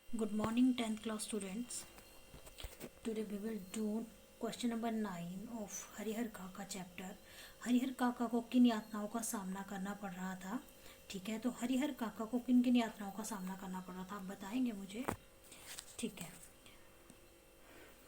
Good morning, 10th class students. Today we will do question number 9 of Harihar काका chapter. Harihar काका को किन यातनाओं का सामना करना पड़ रहा था. ठीक है, तो हरिहर काका को किन किन यातनाओं का सामना करना पड़ रहा था आप बताएंगे मुझे. ठीक है,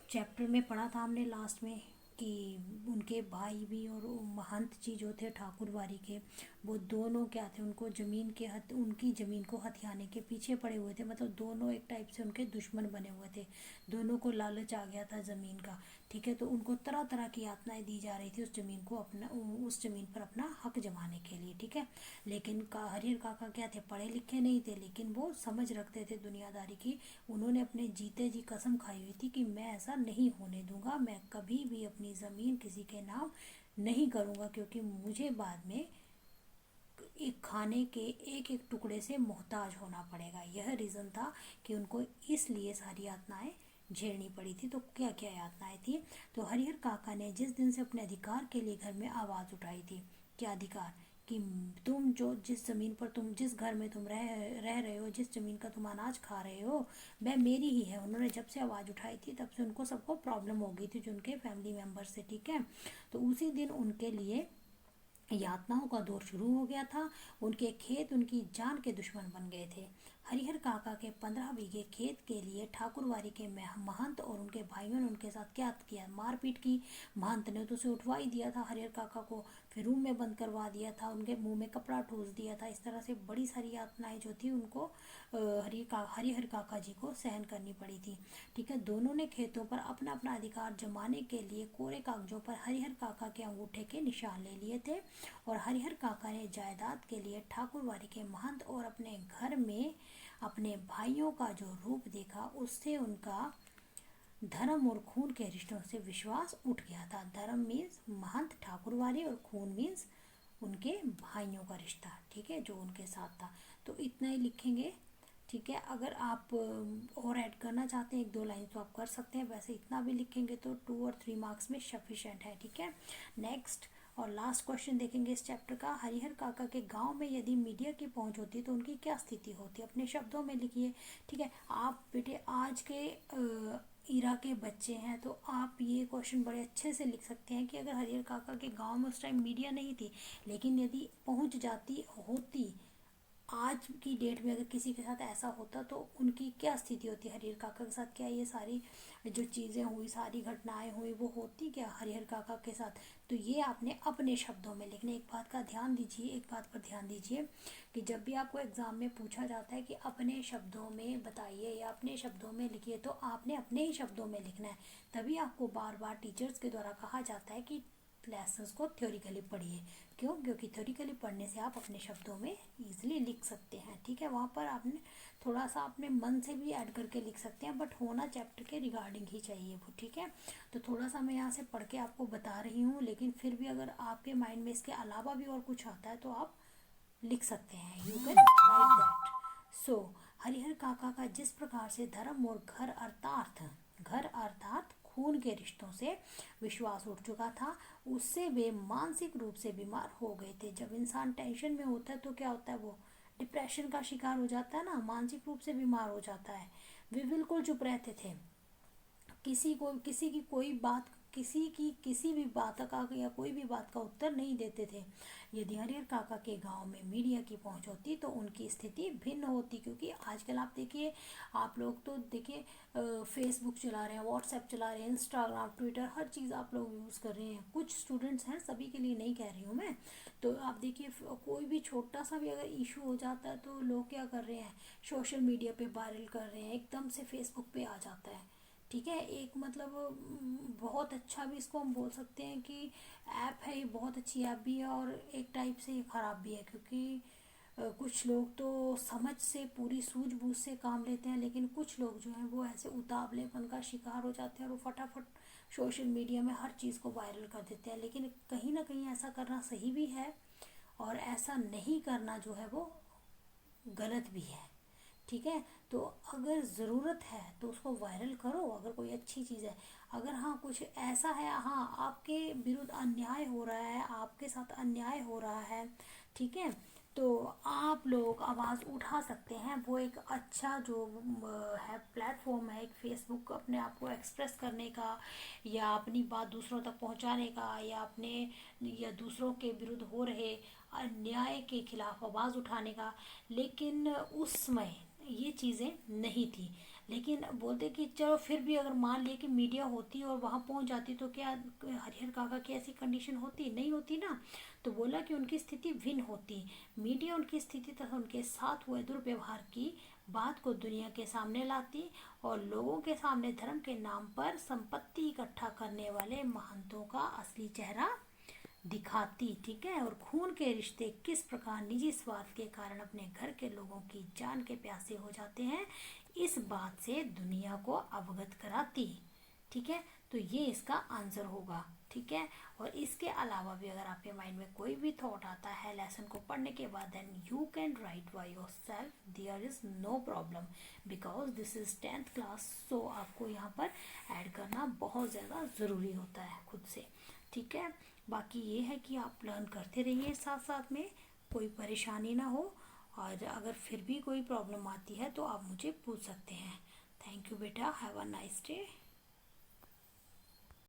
चैप्टर में पढ़ा था हमने लास्ट में कि उनके भाई भी और महंत जी जो थे ठाकुरवारी के, वो दोनों क्या थे, उनको ज़मीन के उनकी ज़मीन को हथियाने के पीछे पड़े हुए थे. मतलब दोनों एक टाइप से उनके दुश्मन बने हुए थे. दोनों को लालच आ गया था ज़मीन का. ठीक है, तो उनको तरह तरह की यातनाएं दी जा रही थी उस ज़मीन को अपना उस ज़मीन पर अपना हक जमाने के लिए. ठीक है, लेकिन हरिहर काका क्या थे, पढ़े लिखे नहीं थे, लेकिन वो समझ रखते थे दुनियादारी की. उन्होंने अपने जीते जी कसम खाई हुई थी कि मैं ऐसा नहीं होने दूंगा, मैं कभी भी अपनी ज़मीन किसी के नाम नहीं करूंगा, क्योंकि मुझे बाद में एक खाने के एक एक टुकड़े से मोहताज होना पड़ेगा. यह रीज़न था कि उनको इसलिए सारी यातनाएं झेलनी पड़ी थी. तो क्या क्या यातनाएं थी. तो हरिहर काका ने जिस दिन से अपने अधिकार के लिए घर में आवाज़ उठाई थी. क्या अधिकार, कि तुम जो जिस ज़मीन पर तुम जिस घर में तुम रह रहे हो, जिस ज़मीन का तुम अनाज खा रहे हो, वह मेरी ही है. उन्होंने जब से आवाज़ उठाई थी तब से उनको सबको प्रॉब्लम हो गई थी, जो उनके फैमिली मेम्बर से. ठीक है, तो उसी दिन उनके लिए यातनाओं का दौर शुरू हो गया था. उनके खेत उनकी जान के दुश्मन बन गए थे. हरिहर काका के 15 बीघे खेत के लिए ठाकुरवारी के महंत और उनके भाइयों ने उनके साथ क्या किया, मारपीट की. महंत ने तो उसे उठवा ही दिया था हरिहर काका को, फिर रूम में बंद करवा दिया था, उनके मुंह में कपड़ा ठूस दिया था. इस तरह से बड़ी सारी यातनाएं जो थी उनको हरिहर काका जी को सहन करनी पड़ी थी. ठीक है, दोनों ने खेतों पर अपना अपना अधिकार जमाने के लिए कोरे कागजों पर हरिहर काका के अंगूठे के निशान ले लिए थे. और हरिहर काका ने जायदाद के लिए ठाकुरवारी के महंत और अपने घर में अपने भाइयों का जो रूप देखा, उससे उनका धर्म और खून के रिश्तों से विश्वास उठ गया था. धर्म मीन्स महंत ठाकुरवारी और खून मीन्स उनके भाइयों का रिश्ता. ठीक है, जो उनके साथ था. तो इतना ही लिखेंगे. ठीक है, अगर आप और ऐड करना चाहते हैं 1-2 लाइन तो आप कर सकते हैं. वैसे इतना भी लिखेंगे तो 2 और 3 मार्क्स में सफिशेंट है. ठीक है, नेक्स्ट और लास्ट क्वेश्चन देखेंगे इस चैप्टर का. हरिहर काका के गांव में यदि मीडिया की पहुंच होती तो उनकी क्या स्थिति होती, अपने शब्दों में लिखिए. ठीक है, आप बेटे आज के ईरा के बच्चे हैं तो आप ये क्वेश्चन बड़े अच्छे से लिख सकते हैं कि अगर हरिहर काका के गांव में उस टाइम मीडिया नहीं थी, लेकिन यदि पहुंच जाती होती आज की डेट में, अगर किसी के साथ ऐसा होता तो उनकी क्या स्थिति होती. हरिहर काका के साथ क्या ये सारी जो चीज़ें हुई, सारी घटनाएं हुई, वो होती क्या हरिहर काका के साथ. तो ये आपने अपने शब्दों में लिखने. एक बात का ध्यान दीजिए, एक बात पर ध्यान दीजिए कि जब भी आपको एग्ज़ाम में पूछा जाता है कि अपने शब्दों में बताइए या अपने शब्दों में लिखिए, तो आपने अपने ही शब्दों में लिखना है. तभी आपको बार बार टीचर्स के द्वारा कहा जाता है कि लेसन्स को थ्योरिकली पढ़िए. क्यों, क्योंकि थ्योरिकली पढ़ने से आप अपने शब्दों में ईजिली लिख सकते हैं. ठीक है, वहाँ पर आपने थोड़ा सा अपने मन से भी ऐड करके लिख सकते हैं, बट होना चैप्टर के रिगार्डिंग ही चाहिए वो. ठीक है, तो थोड़ा सा मैं यहाँ से पढ़ के आपको बता रही हूँ, लेकिन फिर भी अगर आपके माइंड में इसके अलावा भी और कुछ आता है तो आप लिख सकते हैं. You can write that. So Harihar काका का जिस प्रकार से धर्म और घर अर्थात खून के रिश्तों से विश्वास उठ चुका था, उससे वे मानसिक रूप से बीमार हो गए थे. जब इंसान टेंशन में होता है तो क्या होता है, वो डिप्रेशन का शिकार हो जाता है ना, मानसिक रूप से बीमार हो जाता है. वे बिल्कुल चुप रहते थे, किसी की कोई बात, किसी भी बात का या कोई भी बात का उत्तर नहीं देते थे. यदि हरिहर काका के गांव में मीडिया की पहुंच होती तो उनकी स्थिति भिन्न होती. क्योंकि आजकल आप देखिए, आप लोग तो देखिए फेसबुक चला रहे हैं, व्हाट्सएप चला रहे हैं, इंस्टाग्राम, ट्विटर, हर चीज़ आप लोग यूज़ कर रहे हैं. कुछ स्टूडेंट्स हैं, सभी के लिए नहीं कह रही हूँ मैं. तो आप देखिए कोई भी छोटा सा भी अगर इशू हो जाता है तो लोग क्या कर रहे हैं, सोशल मीडिया पे वायरल कर रहे हैं, एकदम से फेसबुक पे आ जाता है. ठीक है, एक मतलब बहुत अच्छा भी इसको हम बोल सकते हैं कि ऐप है, ये बहुत अच्छी ऐप भी है, और एक टाइप से ये ख़राब भी है. क्योंकि कुछ लोग तो समझ से पूरी सूझबूझ से काम लेते हैं, लेकिन कुछ लोग जो हैं वो ऐसे उतावलेपन का शिकार हो जाते हैं और वो फटाफट सोशल मीडिया में हर चीज़ को वायरल कर देते हैं. लेकिन कहीं ना कहीं ऐसा करना सही भी है, और ऐसा नहीं करना जो है वो गलत भी है. ठीक है, तो अगर ज़रूरत है तो उसको वायरल करो, अगर कोई अच्छी चीज़ है. अगर हाँ कुछ ऐसा है, हाँ आपके विरुद्ध अन्याय हो रहा है, आपके साथ अन्याय हो रहा है, ठीक है, तो आप लोग आवाज़ उठा सकते हैं। वो एक अच्छा जो है प्लेटफॉर्म है, एक फेसबुक, अपने आप को एक्सप्रेस करने का या अपनी बात दूसरों तक पहुंचाने का या अपने या दूसरों के विरुद्ध हो रहे अन्याय के खिलाफ आवाज़ उठाने का। लेकिन उस समय ये चीज़ें नहीं थी। लेकिन बोलते कि चलो फिर भी अगर मान लिया कि मीडिया होती और वहाँ पहुँच जाती तो क्या हरिहर काका की ऐसी कंडीशन होती? नहीं होती ना। तो बोला कि उनकी स्थिति भिन्न होती। मीडिया उनकी स्थिति तथा उनके साथ हुए दुर्व्यवहार की बात को दुनिया के सामने लाती और लोगों के सामने धर्म के नाम पर संपत्ति इकट्ठा करने वाले महंतों का असली चेहरा दिखाती। ठीक है। और खून के रिश्ते किस प्रकार निजी स्वार्थ के कारण अपने घर के लोगों की जान के प्यासे हो जाते हैं, इस बात से दुनिया को अवगत कराती। ठीक है। तो ये इसका आंसर होगा। ठीक है। और इसके अलावा भी अगर आपके माइंड में कोई भी थॉट आता है लेसन को पढ़ने के बाद, then you can write by yourself, there is no problem, because this is 10th class. So आपको यहाँ पर ऐड करना बहुत ज़्यादा ज़रूरी होता है खुद से। ठीक है। बाकी ये है कि आप लर्न करते रहिए साथ साथ में, कोई परेशानी ना हो। और अगर फिर भी कोई प्रॉब्लम आती है तो आप मुझे पूछ सकते हैं। थैंक यू बेटा, हैव अ नाइस डे।